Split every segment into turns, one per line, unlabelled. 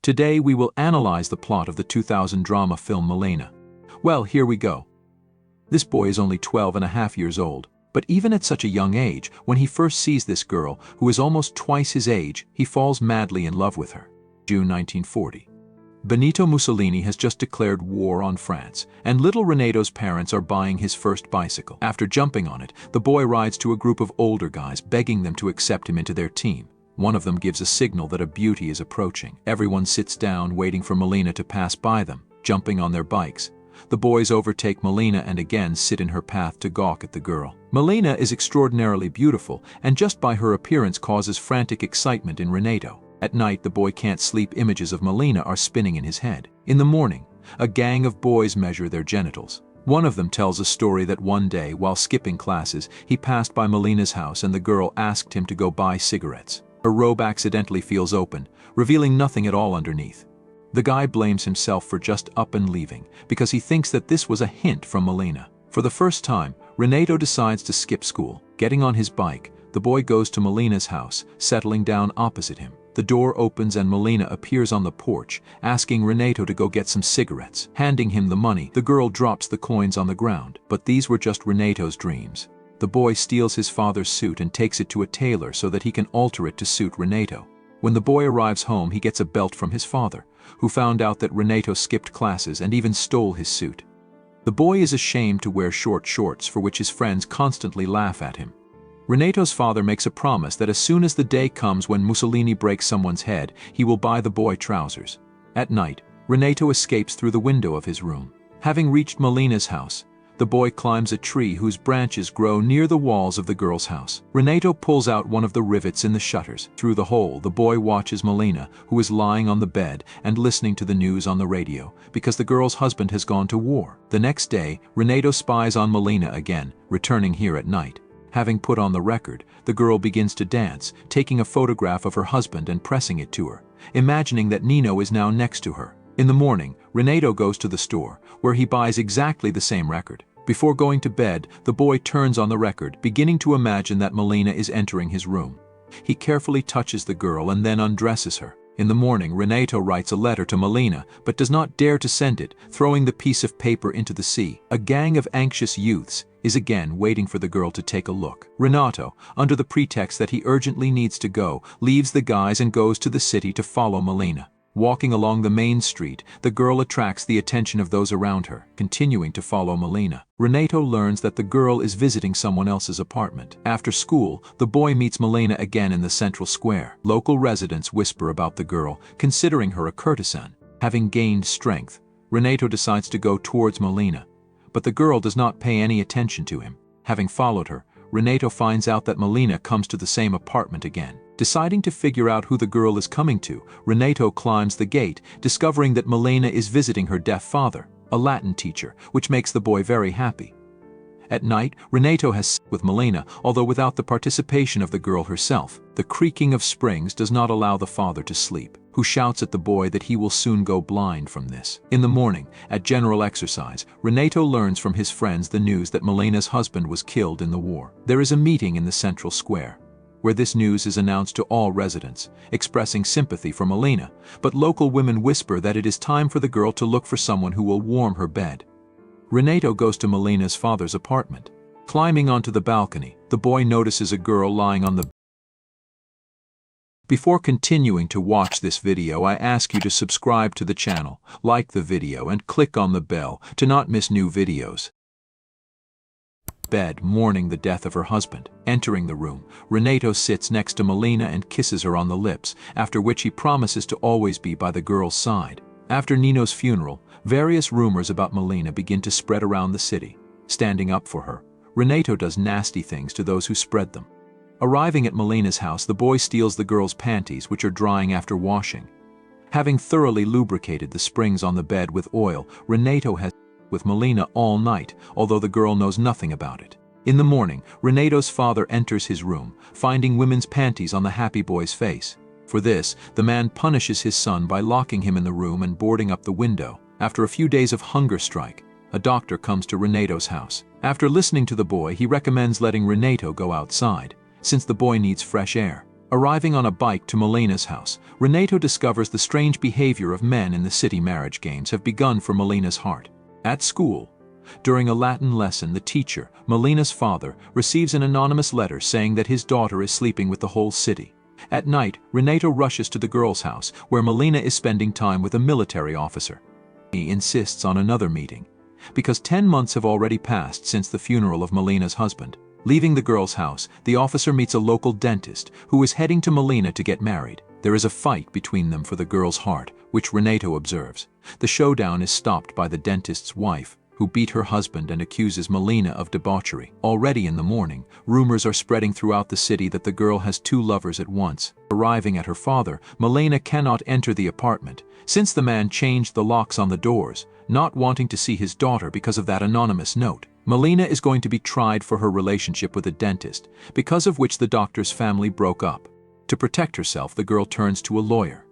Today we will analyze the plot of the 2000 drama film Malena. Well, here we go. This boy is only 12.5 years old, but even at such a young age, when he first sees this girl, who is almost twice his age, he falls madly in love with her. June 1940. Benito Mussolini has just declared war on France, and little Renato's parents are buying his first bicycle. After jumping on it, the boy rides to a group of older guys, begging them to accept him into their team. One of them gives a signal that a beauty is approaching. Everyone sits down, waiting for Malena to pass by them, jumping on their bikes. The boys overtake Malena and again sit in her path to gawk at the girl. Malena is extraordinarily beautiful, and just by her appearance causes frantic excitement in Renato. At night, the boy can't sleep. Images of Malena are spinning in his head. In the morning, a gang of boys measure their genitals. One of them tells a story that one day, while skipping classes, he passed by Malena's house and the girl asked him to go buy cigarettes. Her robe accidentally feels open, revealing nothing at all underneath. The guy blames himself for just up and leaving, because he thinks that this was a hint from Malena. For the first time, Renato decides to skip school. Getting on his bike, the boy goes to Malena's house, settling down opposite him. The door opens and Malena appears on the porch, asking Renato to go get some cigarettes. Handing him the money, the girl drops the coins on the ground. But these were just Renato's dreams. The boy steals his father's suit and takes it to a tailor so that he can alter it to suit Renato. When the boy arrives home, he gets a belt from his father, who found out that Renato skipped classes and even stole his suit. The boy is ashamed to wear short shorts, for which his friends constantly laugh at him. Renato's father makes a promise that as soon as the day comes when Mussolini breaks someone's head, he will buy the boy trousers. At night, Renato escapes through the window of his room. Having reached Malena's house, the boy climbs a tree whose branches grow near the walls of the girl's house. Renato pulls out one of the rivets in the shutters. Through the hole, the boy watches Malena, who is lying on the bed and listening to the news on the radio, because the girl's husband has gone to war. The next day, Renato spies on Malena again, returning here at night. Having put on the record, the girl begins to dance, taking a photograph of her husband and pressing it to her, imagining that Nino is now next to her. In the morning, Renato goes to the store, where he buys exactly the same record. Before going to bed, the boy turns on the record, beginning to imagine that Malena is entering his room. He carefully touches the girl and then undresses her. In the morning, Renato writes a letter to Malena, but does not dare to send it, throwing the piece of paper into the sea. A gang of anxious youths is again waiting for the girl to take a look. Renato, under the pretext that he urgently needs to go, leaves the guys and goes to the city to follow Malena. Walking along the main street, the girl attracts the attention of those around her, continuing to follow Malena. Renato learns that the girl is visiting someone else's apartment. After school, the boy meets Malena again in the central square. Local residents whisper about the girl, considering her a courtesan. Having gained strength, Renato decides to go towards Malena, but the girl does not pay any attention to him. Having followed her, Renato finds out that Malena comes to the same apartment again. Deciding to figure out who the girl is coming to, Renato climbs the gate, discovering that Malena is visiting her deaf father, a Latin teacher, which makes the boy very happy. At night, Renato has sex with Malena, although without the participation of the girl herself. The creaking of springs does not allow the father to sleep, who shouts at the boy that he will soon go blind from this. In the morning, at general exercise, Renato learns from his friends the news that Malena's husband was killed in the war. There is a meeting in the central square, where this news is announced to all residents, expressing sympathy for Malena, but local women whisper that it is time for the girl to look for someone who will warm her bed. Renato goes to Malena's father's apartment. Climbing onto the balcony, the boy notices a girl lying on the bed. Before continuing to watch this video, I ask you to subscribe to the channel, like the video, and click on the bell to not miss new videos. Bed, mourning the death of her husband. Entering the room, Renato sits next to Malena and kisses her on the lips, after which he promises to always be by the girl's side. After Nino's funeral, various rumors about Malena begin to spread around the city. Standing up for her, Renato does nasty things to those who spread them. Arriving at Malena's house, the boy steals the girl's panties, which are drying after washing. Having thoroughly lubricated the springs on the bed with oil, Renato has with Malena all night, although the girl knows nothing about it. In the morning, Renato's father enters his room, finding women's panties on the happy boy's face. For this, the man punishes his son by locking him in the room and boarding up the window. After a few days of hunger strike, a doctor comes to Renato's house. After listening to the boy, he recommends letting Renato go outside, since the boy needs fresh air. Arriving on a bike to Malena's house, Renato discovers the strange behavior of men in the city. Marriage games have begun for Malena's heart. At school, during a Latin lesson, the teacher, Malena's father, receives an anonymous letter saying that his daughter is sleeping with the whole city. At night, Renato rushes to the girl's house, where Malena is spending time with a military officer. He insists on another meeting, because 10 months have already passed since the funeral of Malena's husband. Leaving the girl's house, the officer meets a local dentist who is heading to Malena to get married. There is a fight between them for the girl's heart, which Renato observes. The showdown is stopped by the dentist's wife, who beat her husband and accuses Malena of debauchery. Already in the morning, rumors are spreading throughout the city that the girl has 2 lovers at once. Arriving at her father, Malena cannot enter the apartment, since the man changed the locks on the doors, not wanting to see his daughter because of that anonymous note. Malena is going to be tried for her relationship with a dentist, because of which the doctor's family broke up. To protect herself, the girl turns to a lawyer.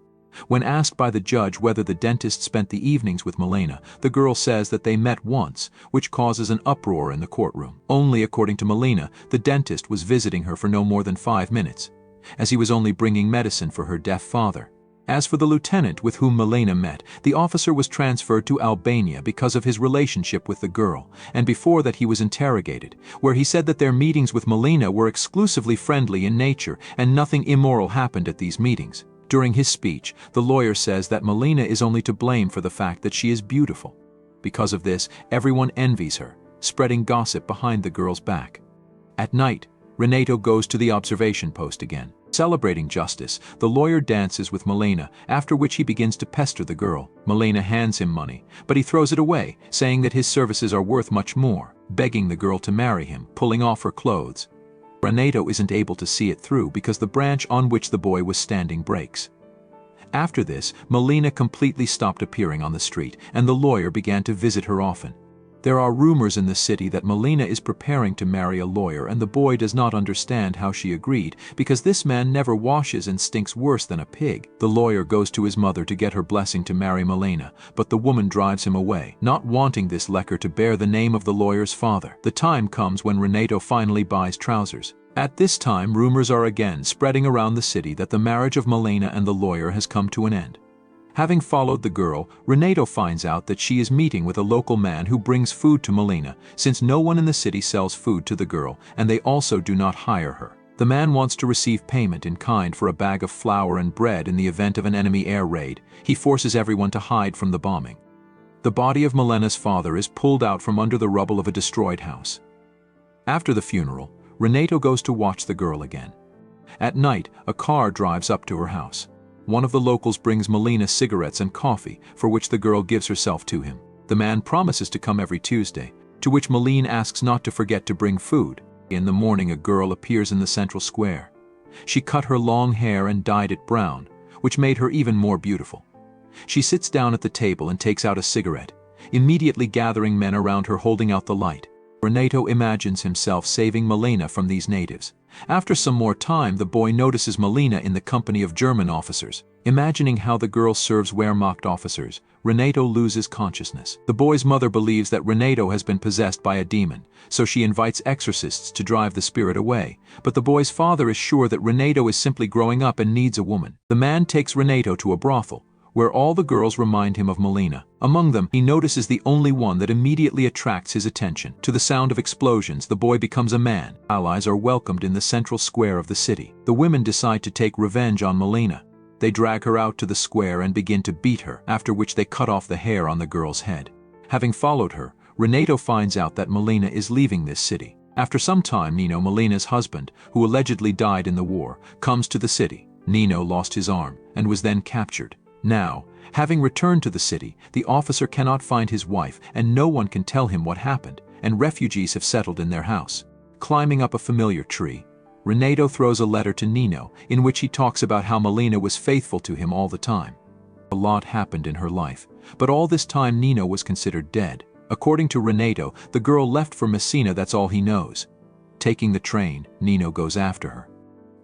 When asked by the judge whether the dentist spent the evenings with Malena, the girl says that they met once, which causes an uproar in the courtroom. Only according to Malena, the dentist was visiting her for no more than 5 minutes, as he was only bringing medicine for her deaf father. As for the lieutenant with whom Malena met, the officer was transferred to Albania because of his relationship with the girl, and before that he was interrogated, where he said that their meetings with Malena were exclusively friendly in nature and nothing immoral happened at these meetings. During his speech, the lawyer says that Malena is only to blame for the fact that she is beautiful. Because of this, everyone envies her, spreading gossip behind the girl's back. At night, Renato goes to the observation post again. Celebrating justice, the lawyer dances with Malena, after which he begins to pester the girl. Malena hands him money, but he throws it away, saying that his services are worth much more, begging the girl to marry him, pulling off her clothes. Renato isn't able to see it through because the branch on which the boy was standing breaks. After this, Malena completely stopped appearing on the street, and the lawyer began to visit her often. There are rumors in the city that Malena is preparing to marry a lawyer, and the boy does not understand how she agreed, because this man never washes and stinks worse than a pig. The lawyer goes to his mother to get her blessing to marry Malena, but the woman drives him away, not wanting this lecker to bear the name of the lawyer's father. The time comes when Renato finally buys trousers. At this time, rumors are again spreading around the city that the marriage of Malena and the lawyer has come to an end. Having followed the girl, Renato finds out that she is meeting with a local man who brings food to Malena, since no one in the city sells food to the girl, and they also do not hire her. The man wants to receive payment in kind for a bag of flour and bread in the event of an enemy air raid. He forces everyone to hide from the bombing. The body of Malena's father is pulled out from under the rubble of a destroyed house. After the funeral, Renato goes to watch the girl again. At night, a car drives up to her house. One of the locals brings Malena cigarettes and coffee, for which the girl gives herself to him. The man promises to come every Tuesday, to which Malena asks not to forget to bring food. In the morning, a girl appears in the central square. She cut her long hair and dyed it brown, which made her even more beautiful. She sits down at the table and takes out a cigarette, immediately gathering men around her holding out the light. Renato imagines himself saving Malena from these natives. After some more time, the boy notices Malena in the company of German officers. Imagining how the girl serves Wehrmacht officers, Renato loses consciousness. The boy's mother believes that Renato has been possessed by a demon, so she invites exorcists to drive the spirit away. But the boy's father is sure that Renato is simply growing up and needs a woman. The man takes Renato to a brothel, where all the girls remind him of Malena. Among them, he notices the only one that immediately attracts his attention. To the sound of explosions, the boy becomes a man. Allies are welcomed in the central square of the city. The women decide to take revenge on Malena. They drag her out to the square and begin to beat her, after which they cut off the hair on the girl's head. Having followed her, Renato finds out that Malena is leaving this city. After some time, Nino, Malena's husband, who allegedly died in the war, comes to the city. Nino lost his arm and was then captured. Now, having returned to the city, the officer cannot find his wife and no one can tell him what happened, and refugees have settled in their house. Climbing up a familiar tree, Renato throws a letter to Nino in which he talks about how Malena was faithful to him all the time. A lot happened in her life, but all this time Nino was considered dead. According to Renato, the girl left for Messina, that's all he knows. Taking the train, Nino goes after her.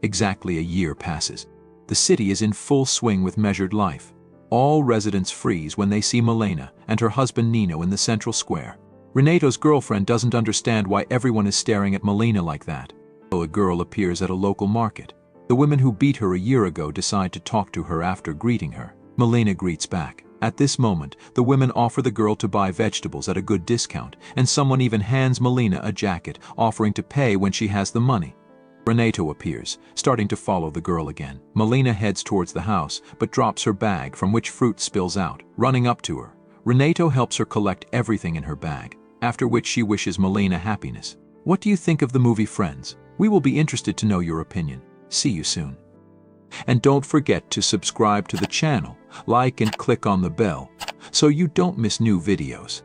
Exactly a year passes. The city is in full swing with measured life. All residents freeze when they see Malena and her husband Nino in the central square. Renato's girlfriend doesn't understand why everyone is staring at Malena like that. A girl appears at a local market. The women who beat her a year ago decide to talk to her after greeting her. Malena greets back. At this moment, the women offer the girl to buy vegetables at a good discount, and someone even hands Malena a jacket, offering to pay when she has the money. Renato appears, starting to follow the girl again. Malena heads towards the house, but drops her bag, from which fruit spills out. Running up to her, Renato helps her collect everything in her bag, after which she wishes Malena happiness. What do you think of the movie Friends? We will be interested to know your opinion. See you soon. And don't forget to subscribe to the channel, like and click on the bell, so you don't miss new videos.